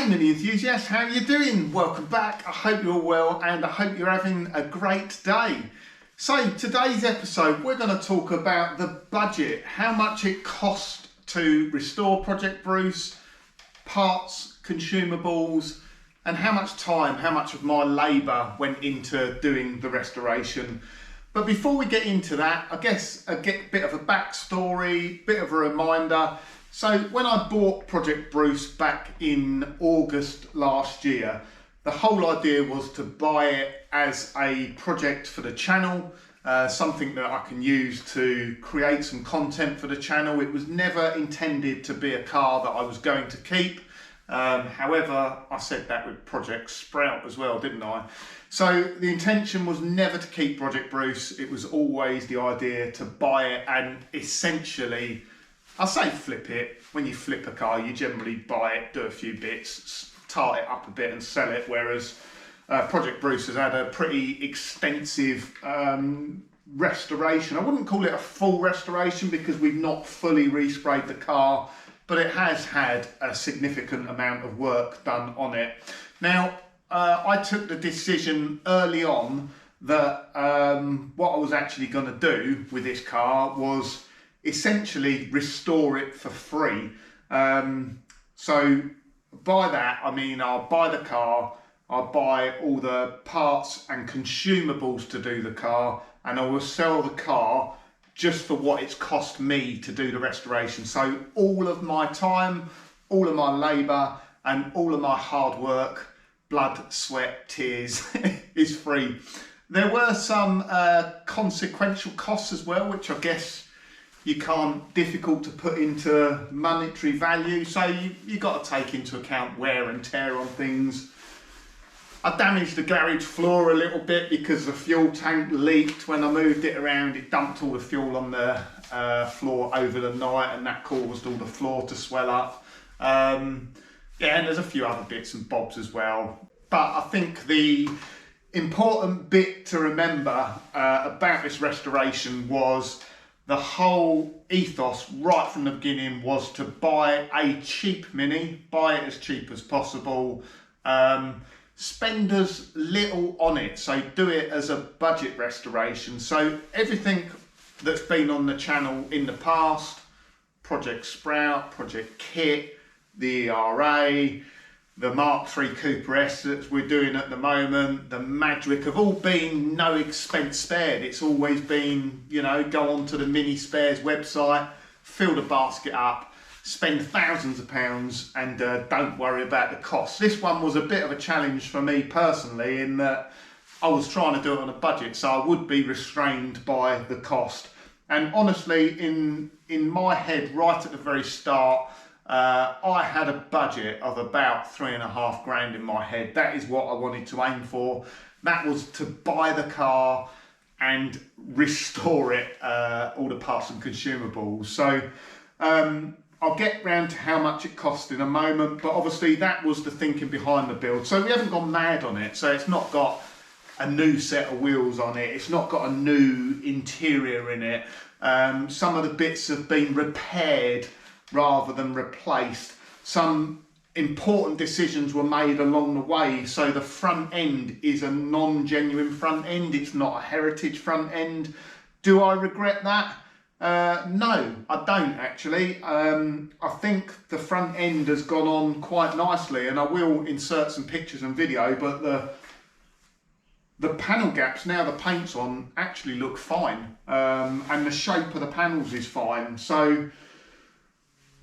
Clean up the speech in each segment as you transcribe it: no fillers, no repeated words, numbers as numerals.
Hey mini enthusiasts, how are you doing? Welcome back. I hope you're well and I hope you're having a great day. So today's episode we're going to talk about the budget, how much it cost to restore Project Bruce, parts, consumables, and how much time, how much of my labour went into doing the restoration. But before we get into that, I guess a bit of a backstory, bit of a reminder. So when I bought Project Bruce back in August last year, the whole idea was to buy it as a project for the channel, something that I can use to create some content for the channel. It was never intended to be a car that I was going to keep. However, I said that with Project Sprout as well, didn't I? So the intention was never to keep Project Bruce. It was always the idea to buy it and essentially, I say flip it. When you flip a car, you generally buy it, do a few bits, tart it up a bit and sell it, whereas Project Bruce has had a pretty extensive restoration. I wouldn't call it a full restoration because we've not fully resprayed the car, but it has had a significant amount of work done on it. Now, I took the decision early on that what I was actually going to do with this car was essentially restore it for free. So by that I mean I'll buy the car, I'll buy all the parts and consumables to do the car, and I will sell the car just for what it's cost me to do the restoration. So all of my time, all of my labour and all of my hard work, blood, sweat, tears is free. There were some consequential costs as well, which I guess you can't, difficult to put into monetary value. So you got to take into account wear and tear on things. I damaged the garage floor a little bit because the fuel tank leaked when I moved it around. It dumped all the fuel on the floor over the night, and that caused all the floor to swell up. Yeah, and there's a few other bits and bobs as well. But I think the important bit to remember about this restoration was the whole ethos right from the beginning was to buy a cheap Mini, buy it as cheap as possible, spend as little on it, so do it as a budget restoration. So everything that's been on the channel in the past, Project Sprout, Project Kit, the ERA, the Mark III Cooper S that we're doing at the moment, the Madrick, have all been no expense spared. It's always been, you know, go on to the Mini Spares website, fill the basket up, spend thousands of pounds and don't worry about the cost. This one was a bit of a challenge for me personally in that I was trying to do it on a budget, so I would be restrained by the cost. And honestly, in my head, right at the very start, I had a budget of about £3.5 grand in my head. That is what I wanted to aim for. That was to buy the car and restore it, all the parts and consumables. So I'll get round to how much it cost in a moment, but obviously that was the thinking behind the build. So we haven't gone mad on it. So it's not got a new set of wheels on it. It's not got a new interior in it. Some of the bits have been repaired rather than replaced. Some important decisions were made along the way. So the front end is a non-genuine front end. It's not a heritage front end. Do I regret that? No, I don't actually. I think the front end has gone on quite nicely, and I will insert some pictures and video, but the panel gaps, now the paint's on, actually look fine. And the shape of the panels is fine. So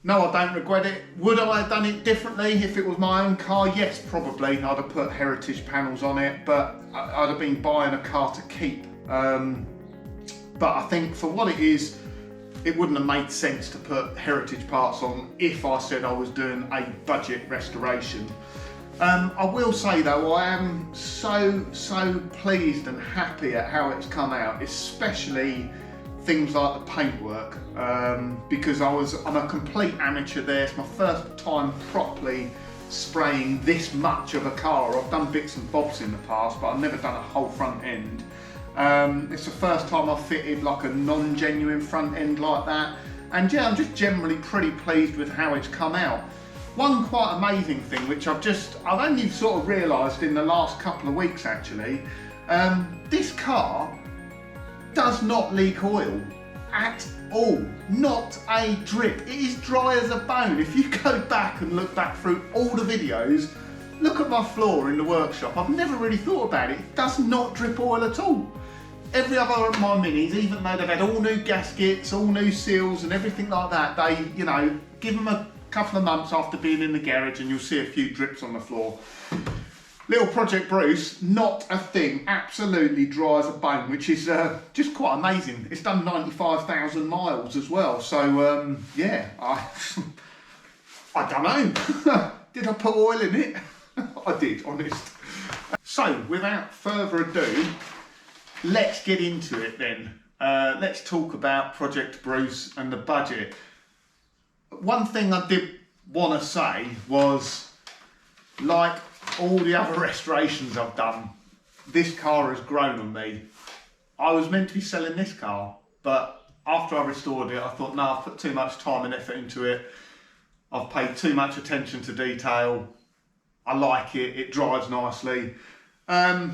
no, I don't regret it. Would I have done it differently if it was my own car? Yes, probably. I'd have put heritage panels on it, but I'd have been buying a car to keep. But I think for what it is, it wouldn't have made sense to put heritage parts on if I said I was doing a budget restoration. I will say though, I am so pleased and happy at how it's come out, especially things like the paintwork, because I'm a complete amateur there. It's my first time properly spraying this much of a car. I've done bits and bobs in the past, but I've never done a whole front end. It's the first time I've fitted like a non-genuine front end like that, and yeah, I'm just generally pretty pleased with how it's come out. One quite amazing thing, which I've only sort of realised in the last couple of weeks actually, this car does not leak oil at all, not a drip. It is dry as a bone. If you go back and look back through all the videos, look at my floor in the workshop. I've never really thought about it. It does not drip oil at all. Every other of my Minis, even though they've had all new gaskets, all new seals and everything like that, they, you know, give them a couple of months after being in the garage and you'll see a few drips on the floor. Little Project Bruce, not a thing, absolutely dry as a bone, which is just quite amazing. It's done 95,000 miles as well, so yeah, I don't know. Did I put oil in it? I did, honest. So, without further ado, let's get into it then. Let's talk about Project Bruce and the budget. One thing I did want to say was, like all the other restorations I've done, this car has grown on me. I was meant to be selling this car, but after I restored it, I thought, no, I've put too much time and effort into it. I've paid too much attention to detail. I like it, it drives nicely. I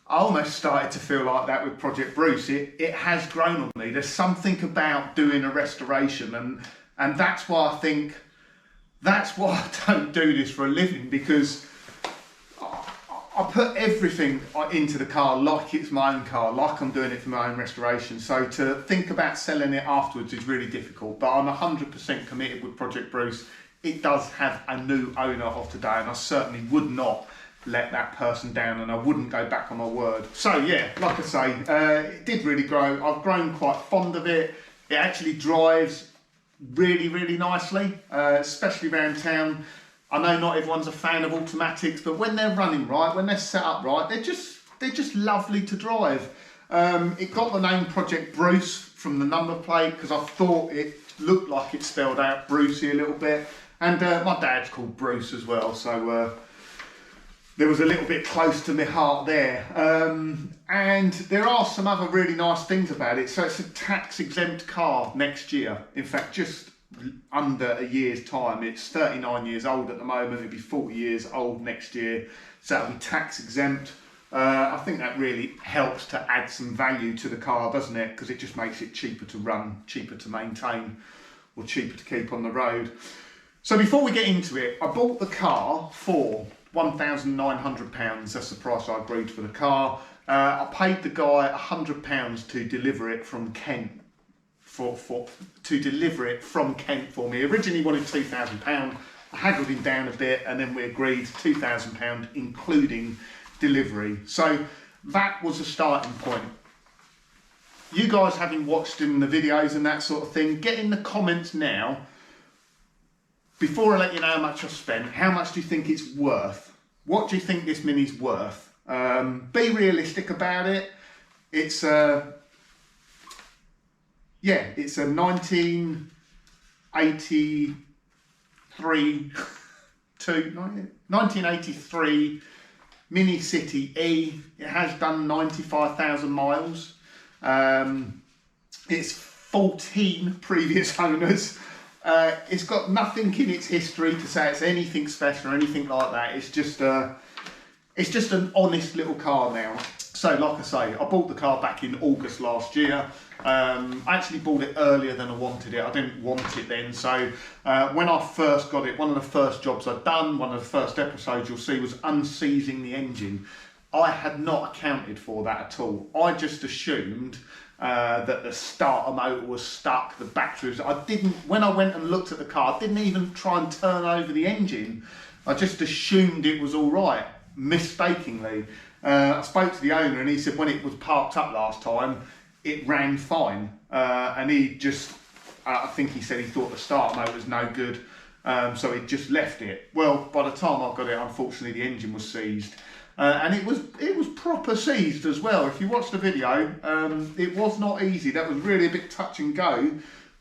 almost started to feel like that with Project Bruce. It has grown on me. There's something about doing a restoration, and that's why I think, that's why I don't do this for a living, because I put everything into the car like it's my own car, like I'm doing it for my own restoration. So to think about selling it afterwards is really difficult, but I'm 100% committed with Project Bruce. It does have a new owner of today, and I certainly would not let that person down, and I wouldn't go back on my word. So yeah, like I say, it did really grow. I've grown quite fond of it. It actually drives really, really nicely, especially around town. I know not everyone's a fan of automatics, but when they're running right, when they're set up right, they're just lovely to drive. It got the name Project Bruce from the number plate because I thought it looked like it spelled out Brucey a little bit, and my dad's called Bruce as well, so there was a little bit close to my heart there. And there are some other really nice things about it. So it's a tax exempt car next year. In fact, just under a year's time. It's 39 years old at the moment. It'll be 40 years old next year. So that'll be tax exempt. I think that really helps to add some value to the car, doesn't it? Because it just makes it cheaper to run, cheaper to maintain, or cheaper to keep on the road. So before we get into it, I bought the car for £1,900. That's the price I agreed for the car. I paid the guy £100 to deliver it from Kent to deliver it from Kent for me. Originally wanted £2,000. I haggled him down a bit, and then we agreed £2,000 including delivery. So that was a starting point. You guys, having watched in the videos and that sort of thing, get in the comments now. Before I let you know how much I've spent, how much do you think it's worth? What do you think this Mini's worth? Be realistic about it. It's a 1983 Mini City E. It has done 95,000 miles. It's 14 previous owners. It's got nothing in its history to say it's anything special or anything like that. It's just an honest little car now. So like I say, I bought the car back in August last year. I actually bought it earlier than I wanted it. I didn't want it then. So when I first got it, one of the first jobs I'd done, one of the first episodes you'll see, was unseizing the engine. I had not accounted for that at all. I just assumed that the starter motor was stuck, the battery was... when I went and looked at the car, I didn't even try and turn over the engine. I just assumed it was all right, mistakenly. I spoke to the owner and he said when it was parked up last time, it ran fine. And he just, I think he said he thought the starter motor was no good, so he just left it. Well, by the time I got it, unfortunately the engine was seized. And it was proper seized as well. If you watch the video, it was not easy. That was really a bit touch and go,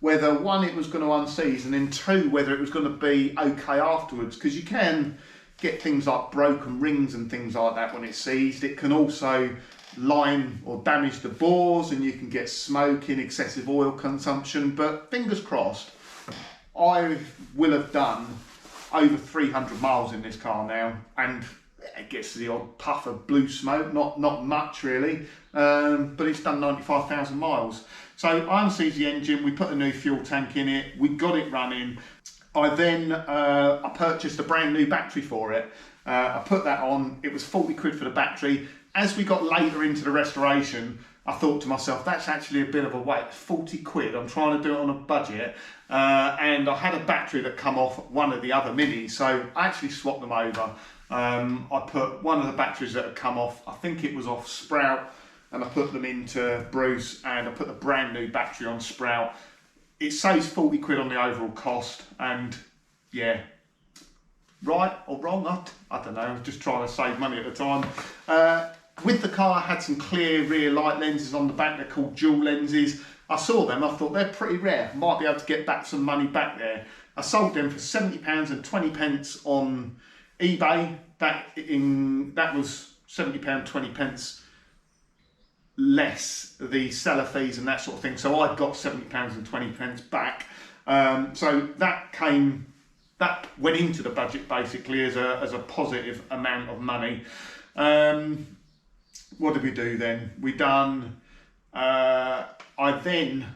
whether one, it was going to unseize, and then two, whether it was going to be okay afterwards, because you can get things like broken rings and things like that when it's seized. It can also line or damage the bores, and you can get smoking, excessive oil consumption. But fingers crossed, I will have done over 300 miles in this car now, and it gets the odd puff of blue smoke, not much really, but it's done 95,000 miles. So I unseized the engine, we put a new fuel tank in it, we got it running. I then I purchased a brand new battery for it. I put that on, it was 40 quid for the battery. As we got later into the restoration, I thought to myself, that's actually a bit of a weight, 40 quid, I'm trying to do it on a budget. And I had a battery that come off one of the other Minis, so I actually swapped them over. I put one of the batteries that had come off, I think it was off Sprout, and I put them into Bruce, and I put the brand new battery on Sprout. It saves 40 quid on the overall cost, and yeah, right or wrong, I don't know, I was just trying to save money at the time. With the car, I had some clear rear light lenses on the back, they're called dual lenses. I saw them, I thought they're pretty rare, might be able to get back some money back there. I sold them for £70 and 20 pence on eBay. That was £70, 20 pence less the seller fees and that sort of thing. So I got £70 and 20 pence back. So that went into the budget basically as a positive amount of money. What did we do then? I then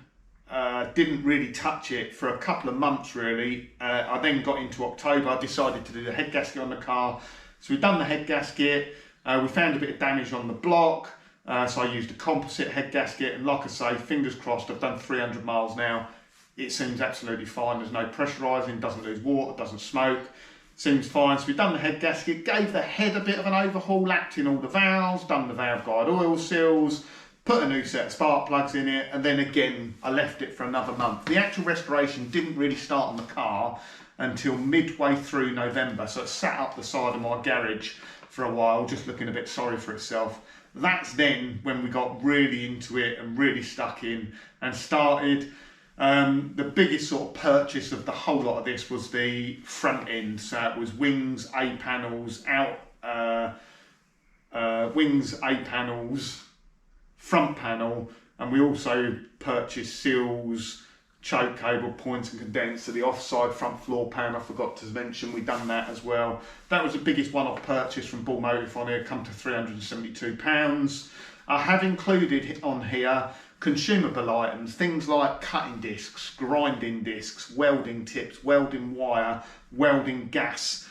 didn't really touch it for a couple of months really. I then got into October, I decided to do the head gasket on the car. So we've done the head gasket, we found a bit of damage on the block, so I used a composite head gasket, and like I say, fingers crossed, I've done 300 miles now. It seems absolutely fine, there's no pressurising, doesn't lose water, doesn't smoke. Seems fine. So we've done the head gasket, gave the head a bit of an overhaul, lapped in all the valves, done the valve guide oil seals, put a new set of spark plugs in it, and then again I left it for another month. The actual restoration didn't really start on the car until midway through November, so it sat up the side of my garage for a while, just looking a bit sorry for itself. That's then when we got really into it and really stuck in and started. The biggest sort of purchase of the whole lot of this was the front end. So it was wings, A-panels, wings, A-panels, front panel, and we also purchased seals, choke cable, points and condenser, the offside front floor pan, I forgot to mention, we've done that as well. That was the biggest one-off purchase from Bull Motive on here, come to £372. I have included on here consumable items, things like cutting discs, grinding discs, welding tips, welding wire, welding gas,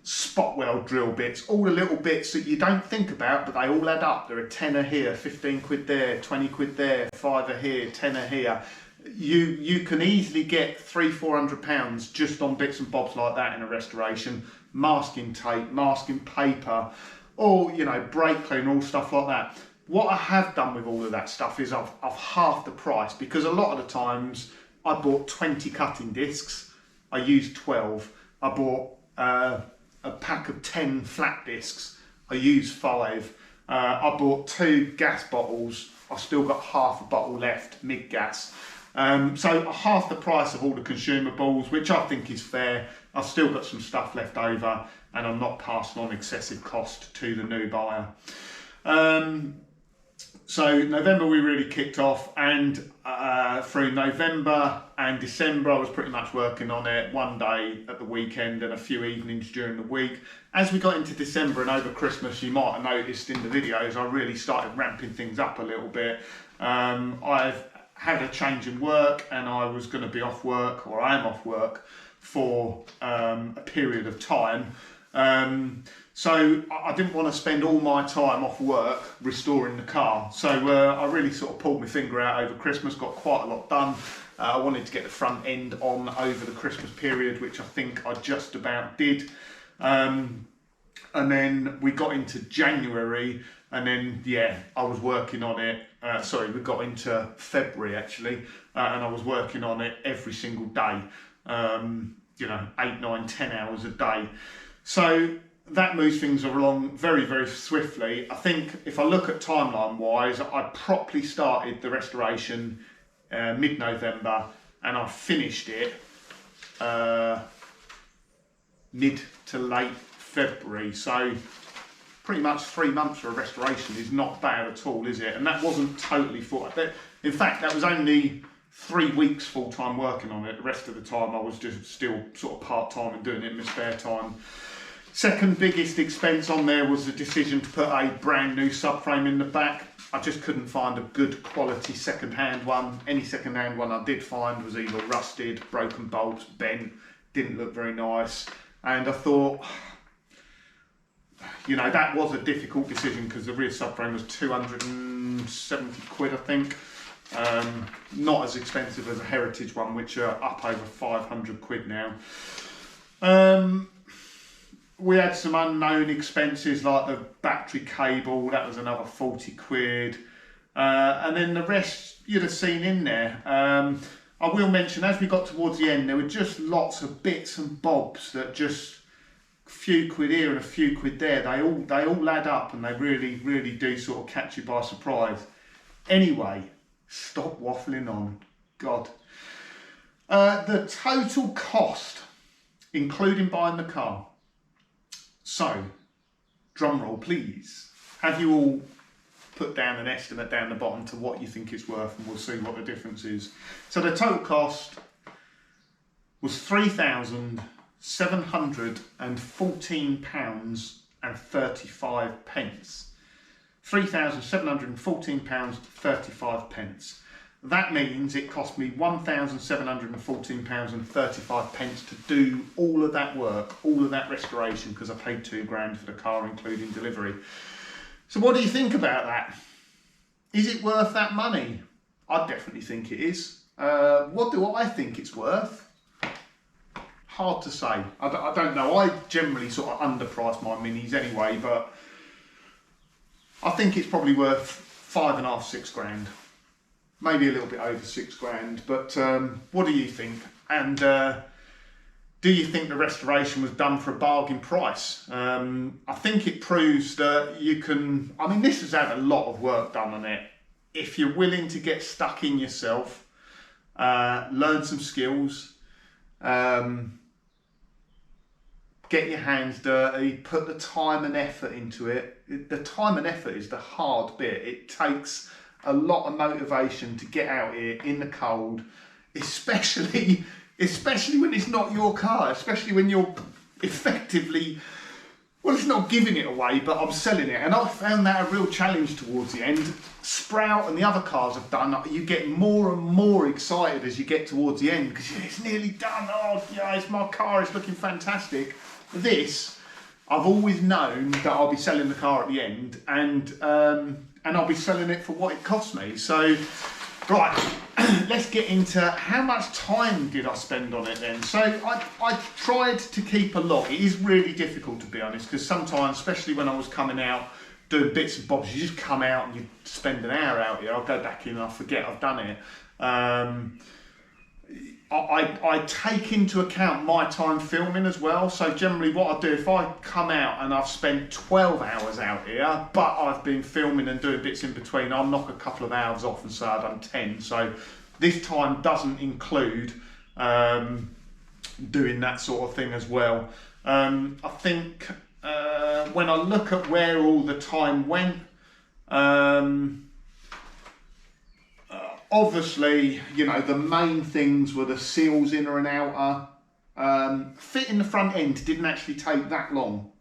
spot weld drill bits, all the little bits that you don't think about, but they all add up. There are 10 here, 15 quid there, 20 quid there, 5 here, 10 here. You can easily get £300-400 just on bits and bobs like that in a restoration. Masking tape, masking paper, or brake clean, all stuff like that. What I have done with all of that stuff is I've halved the price, because a lot of the times I bought 20 cutting discs, I used 12. I bought a pack of 10 flat discs, I used 5. I bought 2 gas bottles, I've still got half a bottle left, mid-gas. So half the price of all the consumables, which I think is fair. I've still got some stuff left over, and I'm not passing on excessive cost to the new buyer. So November we really kicked off, and through November and December I was pretty much working on it one day at the weekend and a few evenings during the week. As we got into December and over Christmas, you might have noticed in the videos I really started ramping things up a little bit. I've had a change in work, and I was going to be off work, or I am off work for a period of time. So I didn't want to spend all my time off work restoring the car. So I really sort of pulled my finger out over Christmas, got quite a lot done. I wanted to get the front end on over the Christmas period, which I think I just about did. And then we got into January, and then, yeah, I was working on it. We got into February actually, and I was working on it every single day, 8, 9, 10 hours a day. So that moves things along very, very swiftly. I think if I look at timeline wise, I properly started the restoration mid-November, and I finished it mid to late February. So pretty much 3 months for a restoration is not bad at all, is it? And that wasn't totally full. In fact, that was only 3 weeks full-time working on it. The rest of the time I was just still sort of part-time and doing it in my spare time. Second biggest expense on there was the decision to put a brand new subframe in the back. I just couldn't find a good quality second-hand one. Any second-hand one I did find was either rusted, broken bolts, bent, didn't look very nice. And I thought, you know, that was a difficult decision because the rear subframe was 270 quid, I think. Not as expensive as a Heritage one, which are up over 500 quid now. We had some unknown expenses like the battery cable, that was another 40 quid. And then the rest you'd have seen in there. I will mention, as we got towards the end, there were just lots of bits and bobs that just a few quid here and a few quid there. They all add up, and they really do sort of catch you by surprise. Anyway, stop waffling on. God. The total cost, including buying the car. So, drum roll please. Have you all put down an estimate down the bottom to what you think it's worth, and we'll see what the difference is. So the total cost was £3,714.35. £3,714.35. That means it cost me £1,714.35 to do all of that work, all of that restoration, because I paid £2,000 for the car, including delivery. So what do you think about that? Is it worth that money? I definitely think it is. What do I think it's worth? Hard to say. I don't know. I generally sort of underprice my Minis anyway, but I think it's probably worth £5,500, £6,000. Maybe a little bit over £6,000, but what do you think? And do you think the restoration was done for a bargain price? I think it proves that you can, I mean, this has had a lot of work done on it. If you're willing to get stuck in yourself, learn some skills, get your hands dirty, put the time and effort into it. The time and effort is the hard bit. It takes a lot of motivation to get out here in the cold, especially when it's not your car, especially when you're effectively, well, it's not giving it away, but I'm selling it. And I found that a real challenge towards the end. Sprout and the other cars I've done, you get more and more excited as you get towards the end, because it's nearly done. Oh yeah, it's my car, it's looking fantastic. This, I've always known that I'll be selling the car at the end, and I'll be selling it for what it cost me. So, right, let's get into how much time did I spend on it then. So I tried to keep a log. It is really difficult, to be honest, because sometimes, especially when I was coming out doing bits and bobs, you just come out and you spend an hour out here. I'll go back in and I forget I've done it. I take into account my time filming as well. So generally what I do, if I come out and I've spent 12 hours out here, but I've been filming and doing bits in between, I'll knock a couple of hours off and say I've done 10. So this time doesn't include doing that sort of thing as well. I think when I look at where all the time went, obviously, you know, the main things were the seals inner and outer. Fitting the front end didn't actually take that long.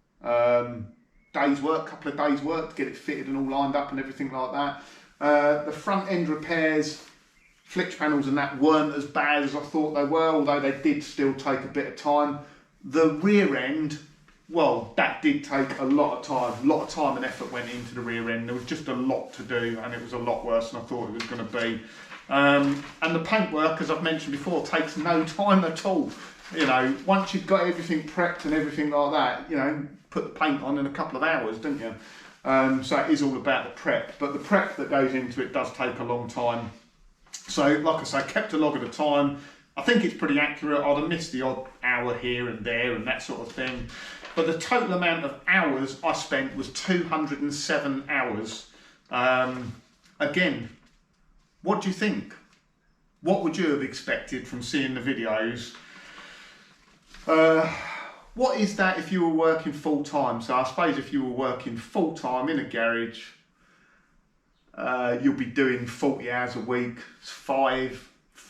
Days work, couple of days work to get it fitted and all lined up and everything like that. The front end repairs, flitch panels and that weren't as bad as I thought they were, although they did still take a bit of time. The rear end, well, that did take a lot of time. A lot of time and effort went into the rear end. There was just a lot to do, and it was a lot worse than I thought it was going to be. And the paintwork, as I've mentioned before, takes no time at all. You know, once you've got everything prepped and everything like that, you know, put the paint on in a couple of hours, don't you? So it is all about the prep, but the prep that goes into it does take a long time. So, like I say, I kept a log of the time. I think it's pretty accurate. I'd have missed the odd hour here and there and that sort of thing. But the total amount of hours I spent was 207 hours. Again, what do you think? What would you have expected from seeing the videos? What is that if you were working full time? So I suppose if you were working full time in a garage, you'll be doing 40 hours a week. It's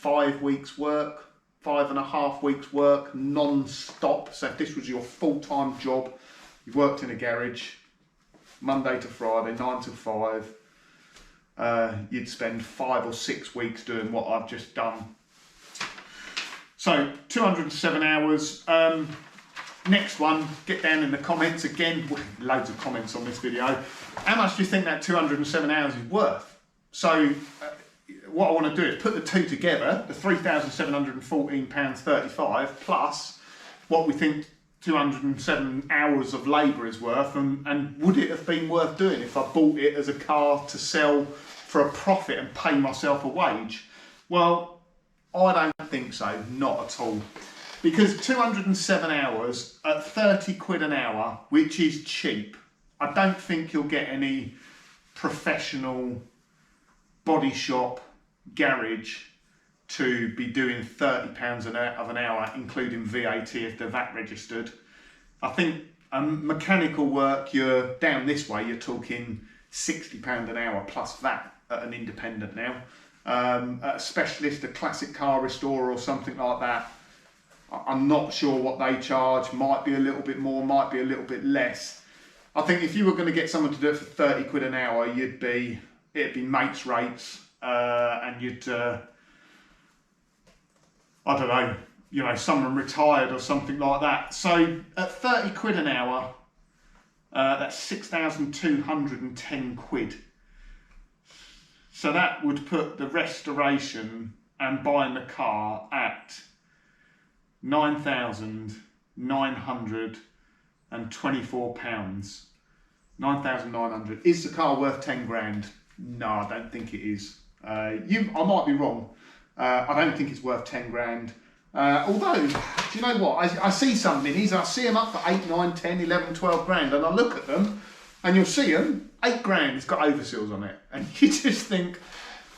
5 weeks work, 5.5 weeks work, non-stop. So if this was your full-time job, you've worked in a garage, Monday to Friday, 9 to 5, you'd spend 5 or 6 weeks doing what I've just done. So 207 hours. Next one, get down in the comments again, loads of comments on this video. How much do you think that 207 hours is worth? So what I want to do is put the two together, the £3,714.35 plus what we think 207 hours of labour is worth, and would it have been worth doing if I bought it as a car to sell for a profit and pay myself a wage? Well, I don't think so, not at all. Because 207 hours at 30 quid an hour, which is cheap, I don't think you'll get any professional body shop garage to be doing £30 of an hour, including VAT if they're VAT registered. I think mechanical work, you're down this way, you're talking £60 an hour plus VAT at an independent now. At a specialist, a classic car restorer or something like that, I'm not sure what they charge, might be a little bit more, might be a little bit less. I think if you were going to get someone to do it for 30 quid an hour, it'd be mates rates, and you'd, I don't know, you know, someone retired or something like that. So at 30 quid an hour, that's 6,210 quid. So that would put the restoration and buying the car at £9,924. £9,900. Is the car worth 10 grand? No, I don't think it is. I might be wrong. I don't think it's worth 10 grand. Although, do you know what? I see some minis, I see them up for 8, 9, 10, 11, 12 grand, and I look at them, and you'll see them, 8 grand, it's got overseals on it. And you just think,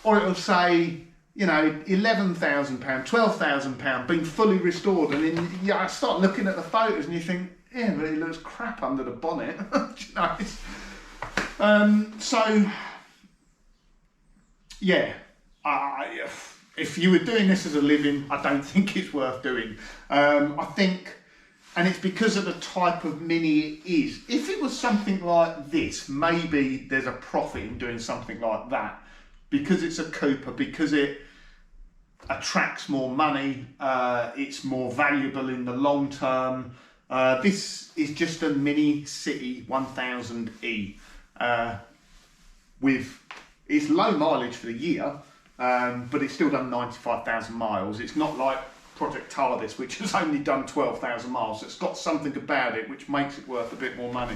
or it'll say, you know, £11,000, £12,000, been fully restored. And then I start looking at the photos and you think, yeah, but it looks crap under the bonnet. You know, so, yeah, if you were doing this as a living, I don't think it's worth doing. I think, and it's because of the type of Mini it is. If it was something like this, maybe there's a profit in doing something like that. Because it's a Cooper, because it attracts more money, it's more valuable in the long term. This is just a Mini City 1000E it's low mileage for the year, but it's still done 95,000 miles. It's not like Project TARDIS, which has only done 12,000 miles. It's got something about it which makes it worth a bit more money.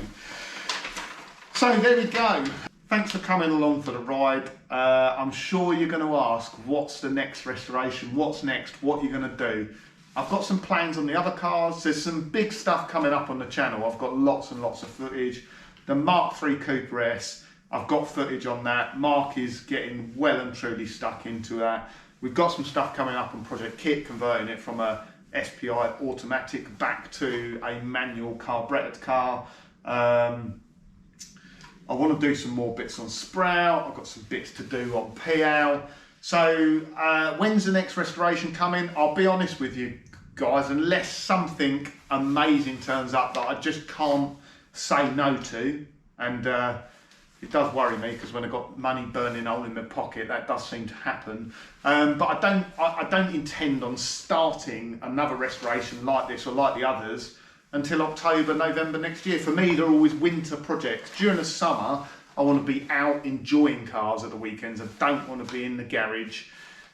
So there we go. Thanks for coming along for the ride. I'm sure you're going to ask, what's the next restoration? What's next? What are you going to do? I've got some plans on the other cars. There's some big stuff coming up on the channel. I've got lots and lots of footage. The Mark III Cooper S, I've got footage on that. Mark is getting well and truly stuck into that. We've got some stuff coming up on Project Kit, converting it from a SPI automatic back to a manual carburetted car. I want to do some more bits on Sprout. I've got some bits to do on PL. So when's the next restoration coming? I'll be honest with you guys, unless something amazing turns up that I just can't say no to, and it does worry me because when I've got money burning hole in my pocket, that does seem to happen. But I don't intend on starting another restoration like this or like the others until October, November next year. For me, they're always winter projects. During the summer, I want to be out enjoying cars at the weekends. I don't want to be in the garage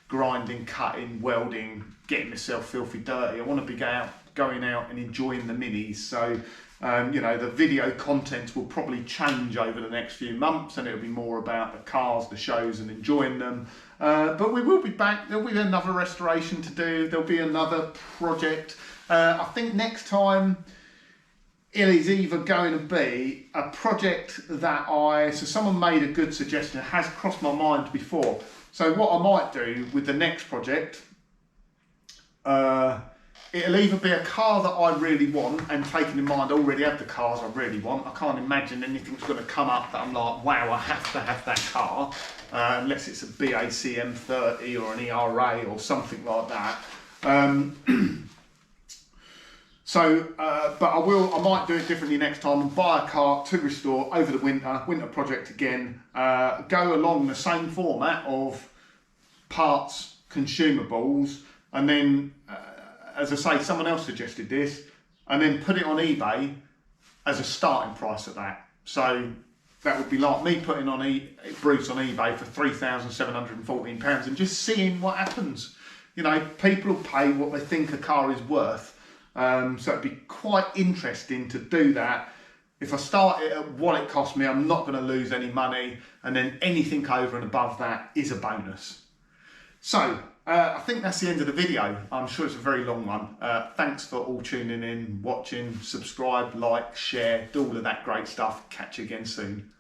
grinding, cutting, welding, getting myself filthy dirty. I want to be going out and enjoying the Minis. So, you know, the video content will probably change over the next few months, and it'll be more about the cars, the shows, and enjoying them. But we will be back. There'll be another restoration to do. There'll be another project. I think next time it is either going to be a project that so someone made a good suggestion, has crossed my mind before. So what I might do with the next project, it'll either be a car that I really want, and taking in mind I already have the cars I really want. I can't imagine anything's going to come up that I'm like, wow, I have to have that car. unless it's a BACM 30 or an ERA or something like that. But I might do it differently next time and buy a car to restore over the winter project again, go along the same format of parts, consumables, and then, as I say, someone else suggested this, and then put it on eBay as a starting price at that. So that would be like me putting on Bruce on eBay for £3,714 and just seeing what happens. You know, people will pay what they think a car is worth. So it'd be quite interesting to do that. If I start it at what it cost me, I'm not going to lose any money, and then anything over and above that is a bonus. So I think that's the end of the video. I'm sure it's a very long one. Thanks for all tuning in, watching, subscribe, like, share, do all of that great stuff. Catch you again soon.